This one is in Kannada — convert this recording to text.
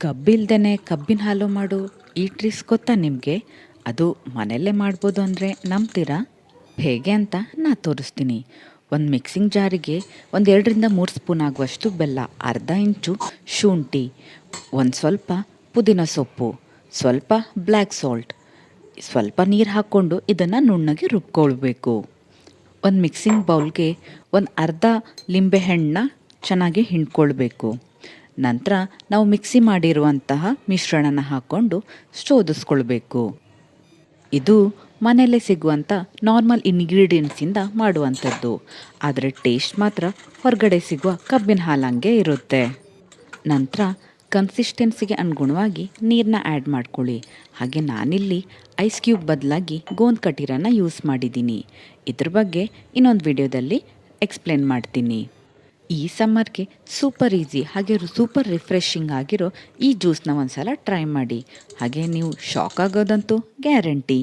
ಕಬ್ಬಿಲ್ದೇ ಕಬ್ಬಿನ ಹಾಲು ಮಾಡು ಈ ಟ್ರಿಕ್ಸ್ ಗೊತ್ತಾ ನಿಮಗೆ? ಅದು ಮನೆಯಲ್ಲೇ ಮಾಡ್ಬೋದು ಅಂದರೆ ನಂಬ್ತೀರಾ? ಹೇಗೆ ಅಂತ ನಾ ತೋರಿಸ್ತೀನಿ. ಒಂದು ಮಿಕ್ಸಿಂಗ್ ಜಾರಿಗೆ ಒಂದು 2-3 ಸ್ಪೂನ್ ಆಗುವಷ್ಟು ಬೆಲ್ಲ, ಅರ್ಧ ಇಂಚು ಶುಂಠಿ, ಒಂದು ಸ್ವಲ್ಪ ಪುದೀನ ಸೊಪ್ಪು, ಸ್ವಲ್ಪ ಬ್ಲ್ಯಾಕ್ ಸಾಲ್ಟ್, ಸ್ವಲ್ಪ ನೀರು ಹಾಕ್ಕೊಂಡು ಇದನ್ನು ನುಣ್ಣಗೆ ರುಬ್ಕೊಳ್ಬೇಕು. ಒಂದು ಮಿಕ್ಸಿಂಗ್ ಬೌಲ್ಗೆ ಒಂದು ಅರ್ಧ ಲಿಂಬೆಹಣ್ಣನ್ನ ಚೆನ್ನಾಗಿ ಹಿಂಡ್ಕೊಳ್ಬೇಕು. ನಂತರ ನಾವು ಮಿಕ್ಸಿ ಮಾಡಿರುವಂತಹ ಮಿಶ್ರಣನ ಹಾಕ್ಕೊಂಡು ಶೋಧಿಸ್ಕೊಳ್ಬೇಕು. ಇದು ಮನೆಯಲ್ಲೇ ಸಿಗುವಂಥ ನಾರ್ಮಲ್ ಇಂಗ್ರೀಡಿಯೆಂಟ್ಸಿಂದ ಮಾಡುವಂಥದ್ದು, ಆದರೆ ಟೇಸ್ಟ್ ಮಾತ್ರ ಹೊರಗಡೆ ಸಿಗುವ ಕಬ್ಬಿನ ಹಾಲಂಗೆ ಇರುತ್ತೆ. ನಂತರ ಕನ್ಸಿಸ್ಟೆನ್ಸಿಗೆ ಅನುಗುಣವಾಗಿ ನೀರನ್ನ ಆ್ಯಡ್ ಮಾಡ್ಕೊಳ್ಳಿ. ಹಾಗೆ ನಾನಿಲ್ಲಿ ಐಸ್ ಕ್ಯೂಬ್ ಬದಲಾಗಿ ಗೋಂದ್ ಕಟೀರನ ಯೂಸ್ ಮಾಡಿದ್ದೀನಿ. ಇದ್ರ ಬಗ್ಗೆ ಇನ್ನೊಂದು ವಿಡಿಯೋದಲ್ಲಿ ಎಕ್ಸ್ಪ್ಲೇನ್ ಮಾಡ್ತೀನಿ. ಈ ಸಮ್ಮರ್ಗೆ ಸೂಪರ್ ಈಸಿ ಹಾಗೆ ಸೂಪರ್ ರಿಫ್ರೆಶಿಂಗ್ ಆಗಿರೋ ಈ ಜ್ಯೂಸ್ನ ಒಂದು ಸಲ ಟ್ರೈ ಮಾಡಿ. ಹಾಗೆ ನೀವು ಶಾಕ್ ಆಗೋದಂತೂ ಗ್ಯಾರಂಟಿ.